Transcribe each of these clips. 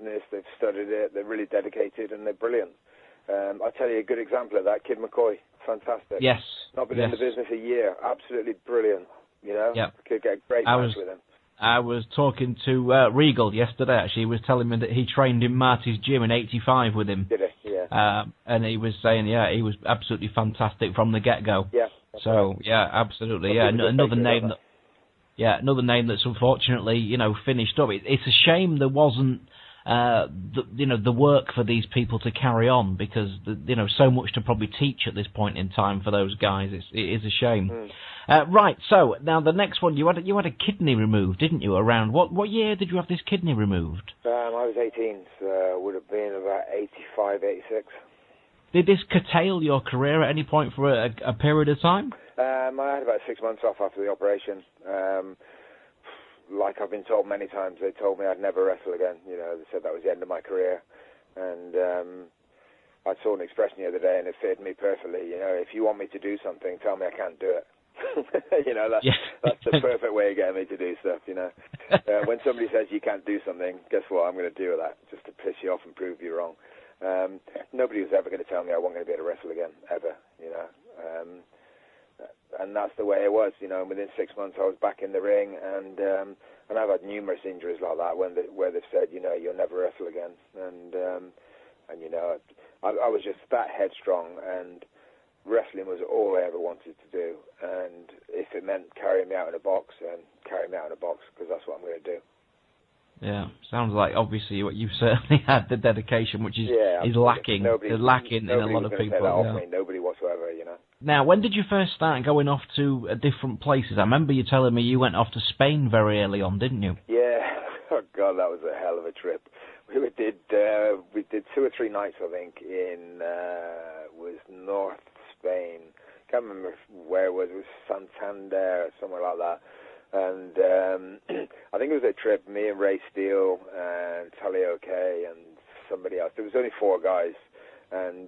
business, they've studied it, they're really dedicated, and they're brilliant. I'll tell you a good example of that, Kid McCoy, fantastic. Yes. Not been in the business a year, absolutely brilliant, you know? Yep. Could get a great match with him. I was talking to Regal yesterday, actually. He was telling me that he trained in Marty's gym in '85 with him. Did he? Yeah. And he was saying, he was absolutely fantastic from the get-go. Yeah. So, absolutely, another name that's unfortunately, finished up. It's a shame there wasn't, the work for these people to carry on, because, so much to probably teach at this point in time for those guys. It is a shame. Right, so now the next one, you had a kidney removed, didn't you? Around what year did you have this kidney removed? I was 18, so would have been about 85, 86. Did this curtail your career at any point for a period of time? I had about 6 months off after the operation. Like I've been told many times, they told me I'd never wrestle again. They said that was the end of my career. And I saw an expression the other day, and it fitted me perfectly. If you want me to do something, tell me I can't do it. That's the perfect way of getting me to do stuff. When somebody says you can't do something, guess what? I'm going to do that just to piss you off and prove you wrong. Nobody was ever going to tell me I wasn't going to be able to wrestle again, ever. And that's the way it was. Within 6 months I was back in the ring, and I've had numerous injuries like that where they've said, you'll never wrestle again. And I was just that headstrong, and wrestling was all I ever wanted to do. And if it meant carrying me out in a box, then carry me out in a box, because that's what I'm going to do. Yeah, sounds like obviously you've certainly had the dedication, which is lacking. Is lacking in a lot of people. Nobody whatsoever, Now, when did you first start going off to different places? I remember you telling me you went off to Spain very early on, didn't you? Yeah. Oh God, that was a hell of a trip. We did 2 or 3 nights, I think, in was North Spain. Can't remember where it was. It was Santander or somewhere like that. And I think it was a trip, me and Ray Steele and Tully O'Kay and somebody else. There was only 4 guys, and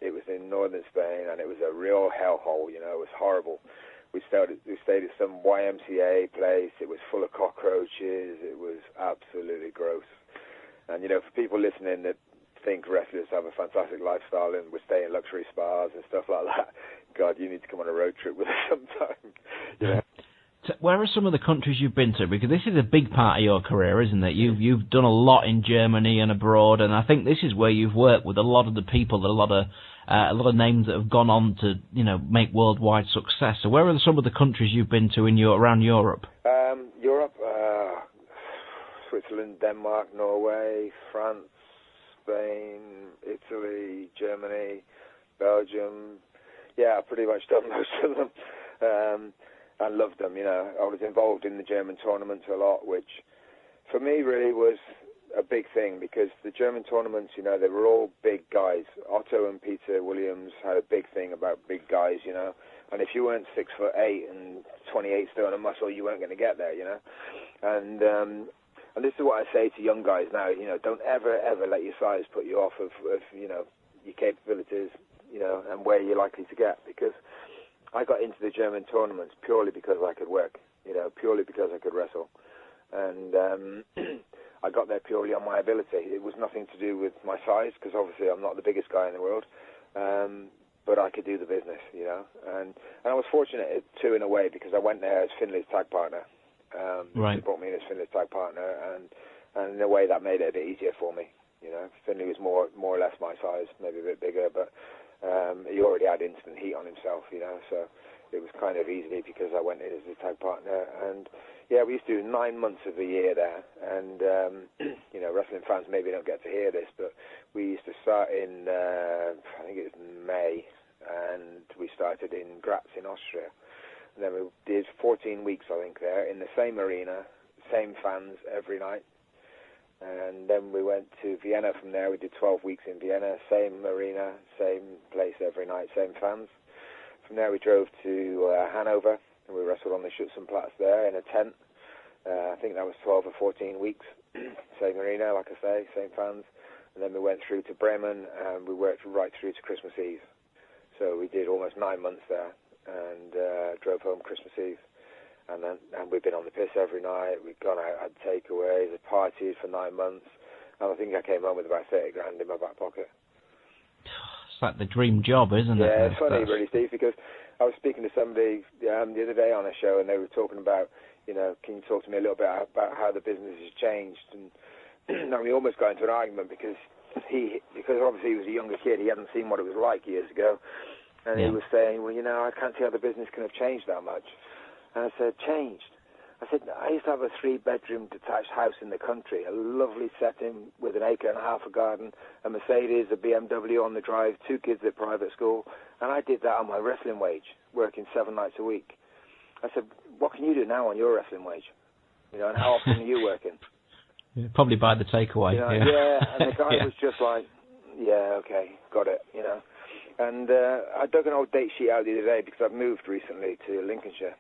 it was in northern Spain, and it was a real hellhole. It was horrible. We stayed at some YMCA place. It was full of cockroaches. It was absolutely gross. And for people listening that think wrestlers have a fantastic lifestyle and we stay in luxury spas and stuff like that, God, you need to come on a road trip with us sometime. Where are some of the countries you've been to? Because this is a big part of your career, isn't it? You've done a lot in Germany and abroad, and I think this is where you've worked with a lot of the people, a lot of names that have gone on to make worldwide success. So where are some of the countries you've been to around Europe? Europe, Switzerland, Denmark, Norway, France, Spain, Italy, Germany, Belgium. Yeah, I've pretty much done most of them. I loved them, I was involved in the German tournaments a lot, which for me really was a big thing, because the German tournaments, they were all big guys. Otto and Peter Williams had a big thing about big guys, and if you weren't 6'8" and 28 stone of muscle, you weren't going to get there, And this is what I say to young guys now, don't ever let your size put you off of your capabilities, and where you're likely to get, because I got into the German tournaments purely because I could work, purely because I could wrestle. And I got there purely on my ability. It was nothing to do with my size, because obviously I'm not the biggest guy in the world, but I could do the business, And I was fortunate, too, in a way, because I went there as Finley's tag partner. Right. He brought me in as Finley's tag partner, and in a way that made it a bit easier for me. Finley was more or less my size, maybe a bit bigger, but he already had instant heat on himself, so it was kind of easy because I went in as his tag partner. And yeah, we used to do 9 months of the year there, and wrestling fans maybe don't get to hear this, but we used to start in I think it was May, and we started in Graz in Austria, and then we did 14 weeks I think there in the same arena, same fans every night. And then we went to Vienna from there. We did 12 weeks in Vienna, same arena, same place every night, same fans. From there we drove to Hanover, and we wrestled on the Schützenplatz there in a tent. I think that was 12 or 14 weeks, same arena, like I say, same fans. And then we went through to Bremen, and we worked right through to Christmas Eve. So we did almost 9 months there, and drove home Christmas Eve. And we've been on the piss every night. We've gone out, had takeaways, had partied for 9 months, And I think I came home with about 30 grand in my back pocket. It's like the dream job, isn't it? Yeah, it's funny, really, Steve, because I was speaking to somebody the other day on a show, and they were talking about, can you talk to me a little bit about how the business has changed? And we almost got into an argument because obviously he was a younger kid, he hadn't seen what it was like years ago, and he was saying, well, I can't see how the business can have changed that much. And I said, changed? I said, I used to have a 3-bedroom detached house in the country, a lovely setting with an acre and a half of garden, a Mercedes, a BMW on the drive, 2 kids at private school, and I did that on my wrestling wage, working 7 nights a week. I said, what can you do now on your wrestling wage? And how often are you working? Yeah, probably buy the takeaway. Yeah, and the guy was just like, yeah, okay, got it, And I dug an old date sheet out the other day because I've moved recently to Lincolnshire.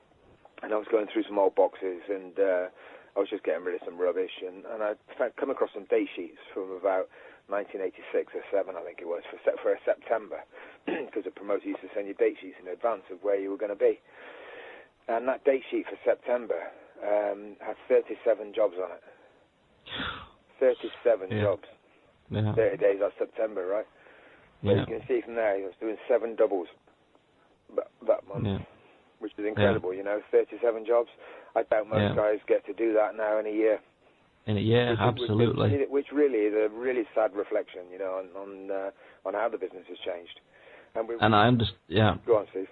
And I was going through some old boxes, and I was just getting rid of some rubbish, and I come across some date sheets from about 1986 or 7, I think it was, for a September, because the promoter used to send you date sheets in advance of where you were going to be. And that date sheet for September had 37 jobs on it. 37 jobs. Yeah. 30 days of September, right? But you can see from there, he was doing 7 doubles that month. Yeah. Which is incredible, 37 jobs. I doubt most guys get to do that now in a year. In a year, absolutely. Which really is a really sad reflection, on how the business has changed. And I understand. Go on, Steve.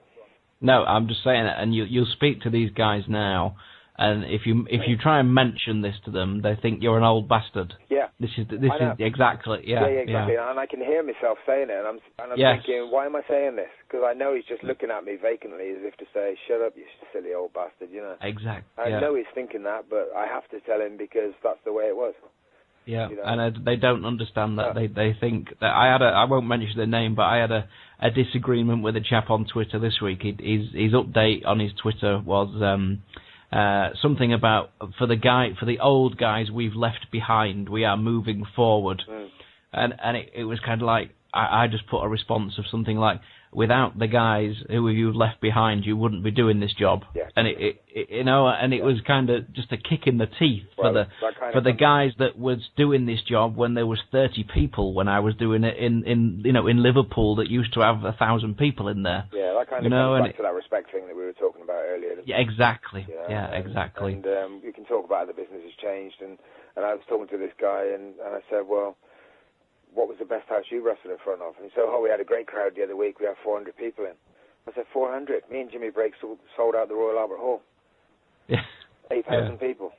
No, I'm just saying it, and you'll speak to these guys now, and if you try and mention this to them, they think you're an old bastard. Yeah. This is exactly. Yeah, exactly. Yeah. And I can hear myself saying it, and I'm thinking, why am I saying this? Because I know he's just looking at me vacantly, as if to say, "Shut up, you silly old bastard," Exactly. I know he's thinking that, but I have to tell him because that's the way it was. Yeah, and they don't understand that. They think that I won't mention the name, but I had a disagreement with a chap on Twitter this week. His update on his Twitter was something about for the old guys we've left behind, we are moving forward, and it was kind of like I just put a response of something like, without the guys who you've left behind, you wouldn't be doing this job. Yeah. And it was kind of just a kick in the teeth for the guys that was doing this job when there was 30 people when I was doing it in Liverpool that used to have 1,000 people in there. Yeah, that kind of comes back to that respect thing that we were talking about earlier. Yeah, exactly. Yeah, exactly. And you can talk about how the business has changed, and I was talking to this guy, and I said, well, what was the best house you wrestled in front of? And he said, we had a great crowd the other week. We had 400 people in. I said, 400? Me and Jimmy Brake sold out the Royal Albert Hall. Yeah. 8,000 people.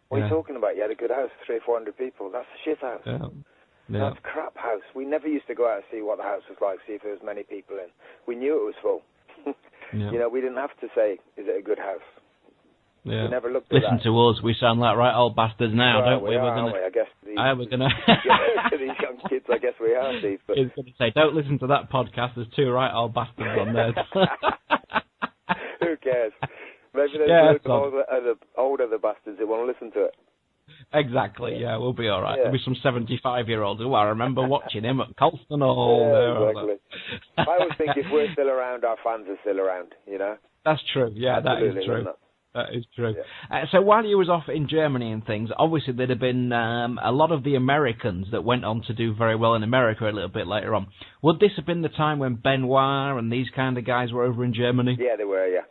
What are you talking about? You had a good house, 300 or 400 people. That's a shit house. Yeah. That's a crap house. We never used to go out and see what the house was like, see if there was many people in. We knew it was full. We didn't have to say, is it a good house? Yeah. We never looked at Listen to us. We sound like right old bastards now, don't we? I guess we're gonna. To these young kids, I guess we are, Steve. But... I was going to say, don't listen to that podcast. There's 2 right old bastards on there. Who cares? Maybe there's older the bastards that want to listen to it. Exactly. Yeah, we'll be all right. There'll be some 75-year-olds. I remember watching him at Colston Hall. Exactly. I always think if we're still around, our fans are still around. That's true. Yeah, absolutely, that is true. That is true. Yeah. So while you was off in Germany and things, obviously there'd have been a lot of the Americans that went on to do very well in America a little bit later on. Would this have been the time when Benoit and these kind of guys were over in Germany? Yeah, they were. Yeah.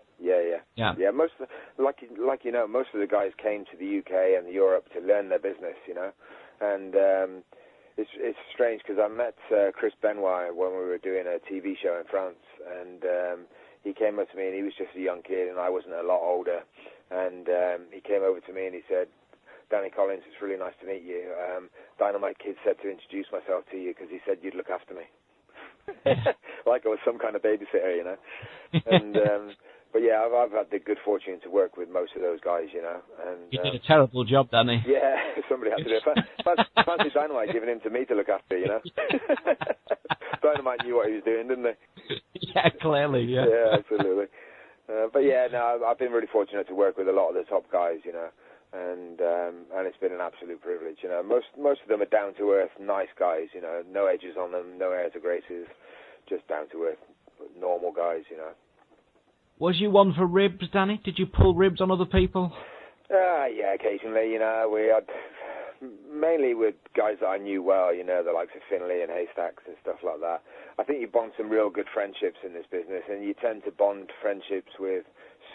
Most of most of the guys came to the UK and Europe to learn their business. And it's strange because I met Chris Benoit when we were doing a TV show in France, and he came up to me, and he was just a young kid, and I wasn't a lot older. And he came over to me, and he said, Danny Collins, it's really nice to meet you. Dynamite Kid said to introduce myself to you because he said you'd look after me. Like I was some kind of babysitter, And but yeah, I've had the good fortune to work with most of those guys, And you did a terrible job, Danny. Yeah, somebody had to do it. Fancy Dynamite giving him to me to look after, Dynamite knew what he was doing, didn't he? Yeah, clearly, yeah. Yeah, absolutely. But yeah, no, I've been really fortunate to work with a lot of the top guys, and it's been an absolute privilege. Most of them are down to earth, nice guys, no edges on them, no airs or graces, just down to earth, normal guys, Was you one for ribs, Danny? Did you pull ribs on other people? Yeah, occasionally, we had mainly with guys that I knew well, you know, the likes of Finlay and Haystacks and stuff like that. I think you bond some real good friendships in this business, and you tend to bond friendships with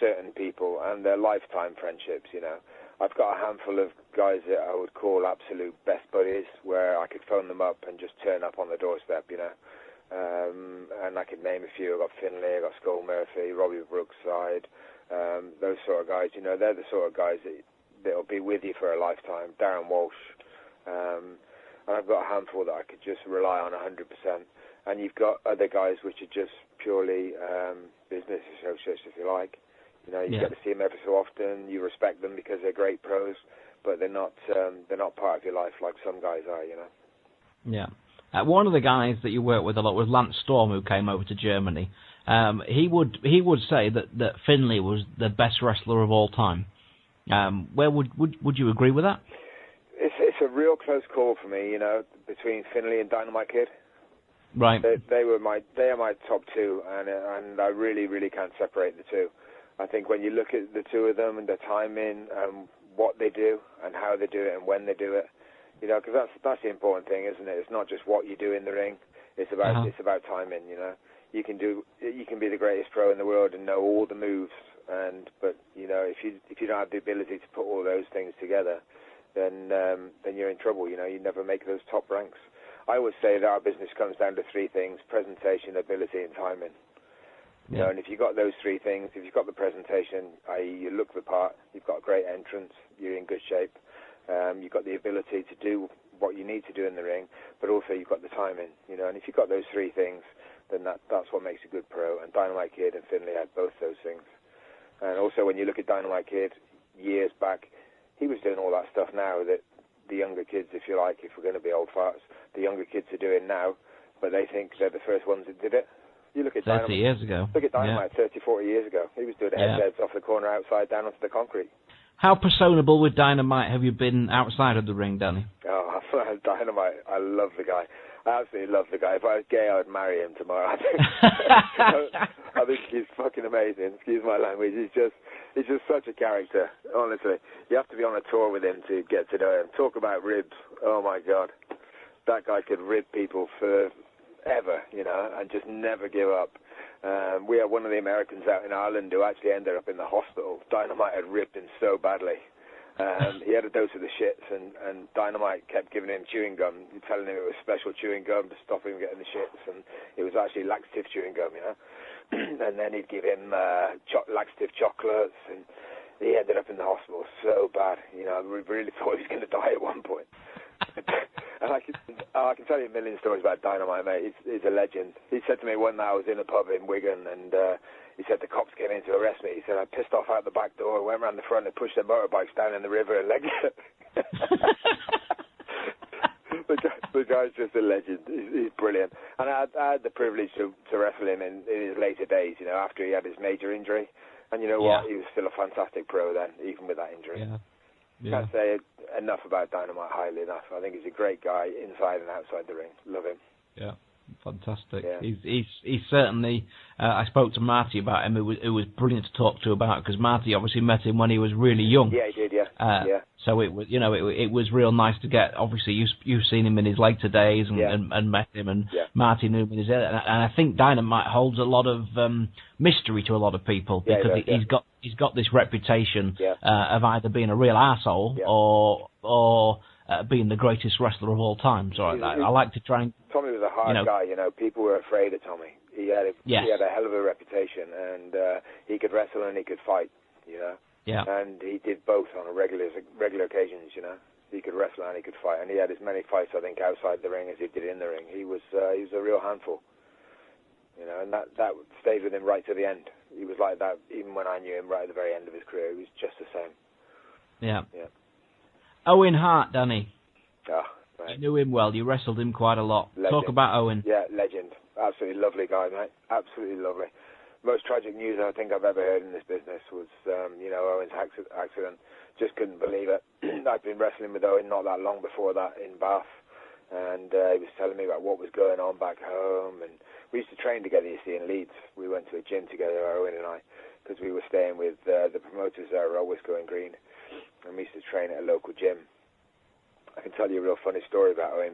certain people, and they're lifetime friendships, you know. I've got a handful of guys that I would call absolute best buddies, where I could phone them up and just turn up on the doorstep, you know. And I could name a few. I've got Finlay, I've got Skull Murphy, Robbie Brookside, those sort of guys, you know, they're the sort of guys that'll be with you for a lifetime. Darren Walsh. And I've got a handful that I could just rely on 100%. And you've got other guys which are just purely business associates, if you like. You know, you get to see them every so often. You respect them because they're great pros, but they're not part of your life like some guys are, you know. Yeah. One of the guys that you worked with a lot was Lance Storm, who came over to Germany. He would say that Finlay was the best wrestler of all time. Where would you agree with that? It's a real close call for me, you know, between Finlay and Dynamite Kid. Right. They are my top two, and I really, really can't separate the two. I think when you look at the two of them and their timing and what they do and how they do it and when they do it, you know, because that's the important thing, isn't it? It's not just what you do in the ring. It's about timing. You know, you can be the greatest pro in the world and know all the moves, but you know, if you don't have the ability to put all those things together, then you're in trouble. You know, you never make those top ranks. I always say that our business comes down to three things: presentation, ability, and timing. You know, and if you've got those three things, if you've got the presentation, i.e. you look the part, you've got a great entrance, you're in good shape, you've got the ability to do what you need to do in the ring, but also you've got the timing, you know, and if you've got those three things, then that's what makes a good pro, and Dynamite Kid and Finlay had both those things. And also when you look at Dynamite Kid, years back, he was doing all that stuff now that the younger kids, if you like, if we're going to be old farts, the younger kids are doing now, but they think they're the first ones that did it. You look at 30 years ago. Look at Dynamite 30, 40 years ago. He was doing heads off the corner outside down onto the concrete. How personable with Dynamite have you been outside of the ring, Danny? Oh, Dynamite, I love the guy. I absolutely love the guy. If I was gay, I would marry him tomorrow. I think he's fucking amazing. Excuse my language. He's just such a character. Honestly, you have to be on a tour with him to get to know him. Talk about ribs. Oh my God, that guy could rib people forever, you know, and just never give up. We had one of the Americans out in Ireland who actually ended up in the hospital. Dynamite had ripped him so badly. He had a dose of the shits, and Dynamite kept giving him chewing gum, telling him it was special chewing gum to stop him getting the shits, and it was actually laxative chewing gum, you know. And then he'd give him laxative chocolates, and he ended up in the hospital so bad, you know. We really thought he was going to die at one point. And I can tell you a million stories about Dynamite, mate. He's a legend. He said to me one night, I was in a pub in Wigan, and he said the cops came in to arrest me. He said I pissed off out the back door, went around the front and pushed their motorbikes down in the river and legged it. The guy's just a legend. He's brilliant. And I had the privilege to wrestle him in his later days, you know, after he had his major injury. And you know what? He was still a fantastic pro then, even with that injury. Can't say enough about Dynamite highly enough. I think he's a great guy inside and outside the ring. Love him. Yeah, fantastic. Yeah. He's certainly. I spoke to Marty about him. It was brilliant to talk to about, because Marty obviously met him when he was really young. Yeah, he did. Yeah. So it was, you know, it was real nice to get. Obviously, you've seen him in his later days and met him, and Marty knew him in his. And I think Dynamite holds a lot of mystery to a lot of people, because he's got this reputation of either being a real arsehole or being the greatest wrestler of all time. So I like to try and. Tommy was a hard guy, you know. People were afraid of Tommy. He had a hell of a reputation, and he could wrestle and he could fight, you know. Yeah. And he did both on a regular occasions, you know. He could wrestle and he could fight, and he had as many fights, I think, outside the ring as he did in the ring. He was a real handful, you know, and that stayed with him right to the end. He was like that even when I knew him right at the very end of his career. He was just the same. Yeah. Owen Hart, Danny. Ah, right. You knew him well. You wrestled him quite a lot. Legend. Talk about Owen. Yeah, legend. Absolutely lovely guy, mate. Absolutely lovely. Most tragic news I think I've ever heard in this business was, you know, Owen's accident. Just couldn't believe it. I'd been wrestling with Owen not that long before that in Bath, and he was telling me about what was going on back home. And we used to train together, you see, in Leeds. We went to a gym together, Owen and I, because we were staying with the promoters there, Wisco and Green, and we used to train at a local gym. I can tell you a real funny story about Owain.